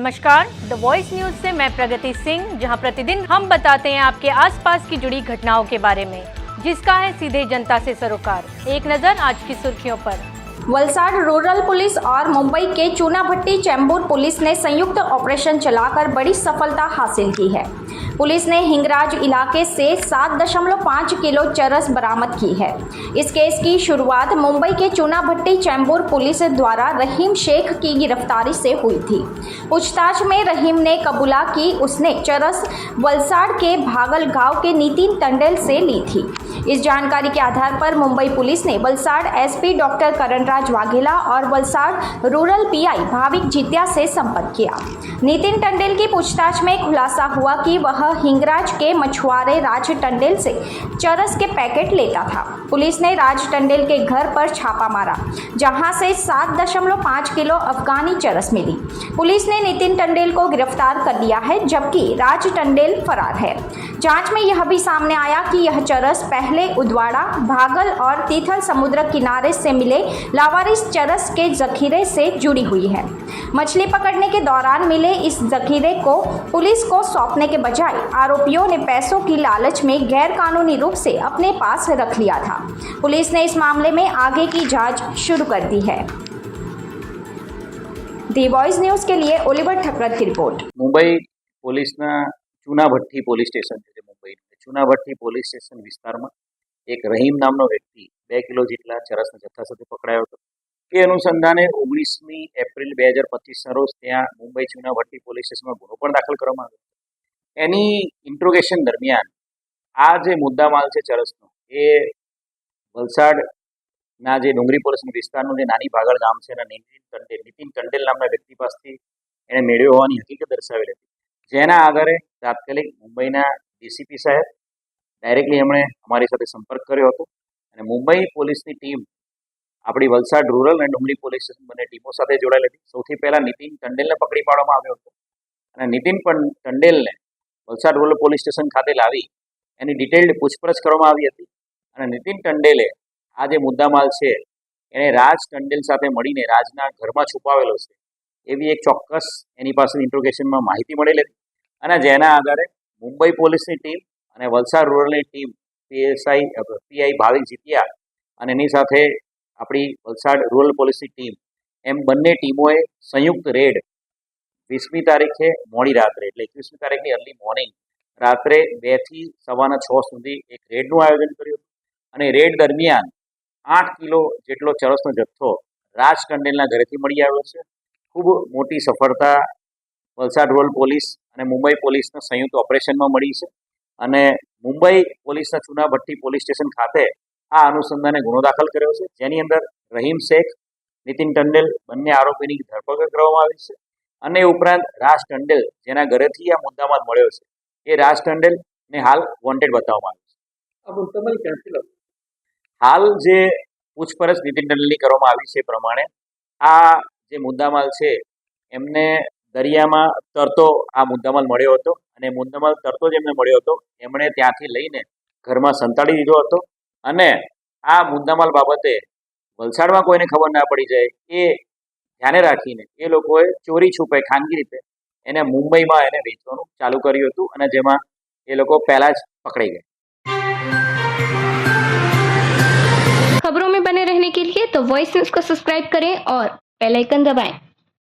नमस्कार, the voice news से मैं प्रगति सिंह, जहां प्रतिदिन हम बताते हैं आपके आसपास की जुड़ी घटनाओं के बारे में, जिसका है सीधे जनता से सरोकार। एक नजर आज की सुर्खियों पर। वलसाड रूरल पुलिस और मुंबई के चूनाभट्टी चेंबूर पुलिस ने संयुक्त ऑपरेशन चलाकर बड़ी सफलता हासिल की है। पुलिस ने हिंगराज इलाके से 7.5 किलो चरस बरामद की है। इस केस की शुरुआत मुंबई के चूनाभट्टी चेंबूर पुलिस द्वारा रहीम शेख की गिरफ्तारी से हुई थी। पूछताछ में रहीम ने कबूला कि उसने चरस वलसाड के भागल गांव के नितिन टंडेल से ली थी। इस जानकारी के आधार पर मुंबई पुलिस ने वलसाड एसपी डॉक्टर करणराज वाघेला और वलसाड रूरल पीआई भाविक जितिया से संपर्क किया। नितिन टंडेल की पूछताछ में खुलासा हुआ कि वह हिंगराज के मछुआरे राज टंडेल से चरस के पैकेट लेता था। पुलिस ने राज टंडेल के घर पर छापा मारा, जहां से 7.5 किलो अफगानी चरस मिली। पुलिस ने नितिन टंडेल को गिरफ्तार कर लिया है, जबकि राज टंडेल फरार है। जांच में यह भी सामने आया कि यह चरस पहले उदवाड़ा, भागल और तीथल समुद्र किनारे से मिले लावारिस चरस के जखीरे से जुड़ी हुई है। मछली पकड़ने के दौरान मिले इस जखीरे को पुलिस को सौंपने के बजाय आरोपियों ने पैसों की लालच में गैर कानूनी रूप से अपने पास रख लिया था। पुलिस ने इस मामले में आगे की जांच शुरू कर दी है। दी वॉइस न्यूज के लिए ओलिवर ठक्कर की रिपोर्ट। मुंबई પોલીસના ચૂનાભટ્ટી પોલીસ સ્ટેશન છે મુંબઈ ચૂનાભટ્ટી પોલીસ સ્ટેશન વિસ્તારમાં એક રહીમ નામનો વ્યક્તિ 2 કિલો જેટલા ચરસના જથ્થા સાથે પકડાયો હતો। એ અનુસંધાને 19મી એપ્રિલ 2025ના રોજ ત્યાં મુંબઈ ચૂનાભટ્ટી પોલીસ સ્ટેશનમાં ગુનો પણ દાખલ કરવામાં આવ્યો હતો। એની ઇન્ટ્રોગેશન દરમિયાન આ જે મુદ્દામાલ છે ચરસનો એ વલસાડના જે ડુંગરી પોલીસ વિસ્તારનું જે નાની ભાગળ ગામ છે એના નીતિન ટંડેલ નામના વ્યક્તિ પાસેથી એણે મેળવ્યો હોવાની હકીકત દર્શાવેલી હતી, જેના આધારે તાત્કાલિક મુંબઈના ડીસીપી સાહેબ ડાયરેક્ટલી એમણે અમારી સાથે સંપર્ક કર્યો હતો અને મુંબઈ પોલીસની ટીમ આપણી વલસાડ રૂરલ અને ડુંગરી પોલીસ સ્ટેશન બંને ટીમો સાથે જોડાયેલી હતી। સૌથી પહેલાં નીતિન ટંડેલને પકડી પાડવામાં આવ્યો હતો અને નીતિન ટંડેલને વલસાડ રૂરલ પોલીસ સ્ટેશન ખાતે લાવી એની ડિટેલ્ડ પૂછપરછ કરવામાં આવી હતી અને નીતિન ટંડેલે આ જે મુદ્દામાલ છે એણે રાજ ટંડેલ સાથે મળીને રાજના ઘરમાં છુપાવેલો છે એવી એક ચોક્કસ એની પાસેની ઇન્ટ્રોગેશનમાં માહિતી મળેલી હતી અને જેના આધારે મુંબઈ પોલીસની ટીમ અને વલસાડ રૂરલની ટીમ પીઆઈ ભાવિક જીતિયા અને એની સાથે આપણી વલસાડ રૂરલ પોલીસની ટીમ એમ બંને ટીમોએ સંયુક્ત રેડ 20મી તારીખે મોડી રાત્રે એટલે 21મી તારીખની અર્લી મોર્નિંગ રાત્રે 2 થી સવારના 6 સુધી એક રેડનું આયોજન કર્યું અને રેડ દરમિયાન 8 કિલો જેટલો ચરસનો જથ્થો રાજ ટંડેલના ઘરેથી મળી આવ્યો છે। ખૂબ મોટી સફળતા વલસાડ રૂરલ પોલીસ અને મુંબઈ પોલીસના સંયુક્ત ઓપરેશનમાં મળી છે અને મુંબઈ પોલીસના ચૂનાભટ્ટી પોલીસ સ્ટેશન ખાતે આ અનુસંધાને ગુનો દાખલ કર્યો છે, જેની અંદર રહીમ શેખ, નીતિન ટંડેલ બંને આરોપીની ધરપકડ કરવામાં આવી છે અને એ ઉપરાંત રાજ ટંડેલ જેના ઘરેથી આ મુદ્દામાલ મળ્યો છે એ રાજ ટંડેલને હાલ વોન્ટેડ બતાવવામાં આવ્યું છે। હાલ જે પૂછપરછ નીતિન ટંડેલની કરવામાં આવી છે એ પ્રમાણે આ જે મુદ્દામાલ છે એમને દરિયામાં તરતો આ મુદ્દામાલ મળ્યો હતો અને મુદ્દામાલ તરતો જ એમને મળ્યો હતો એમણે ત્યાંથી લઈને ઘરમાં સંતાડી દીધો હતો અને આ મુદ્દામાલ બાબતે વલસાડમાં કોઈને ખબર ના પડી જાય એ ધ્યાને રાખીને એ લોકોએ ચોરી છુપે ખાનગી રીતે એને મુંબઈમાં એને વેચવાનું ચાલુ કર્યું હતું અને જેમાં એ લોકો પહેલાં જ પકડાઈ ગયા। खबरों में बने रहने के लिए तो वॉइस न्यूज को सब्सक्राइब करें और बेल आइकन दबाएं।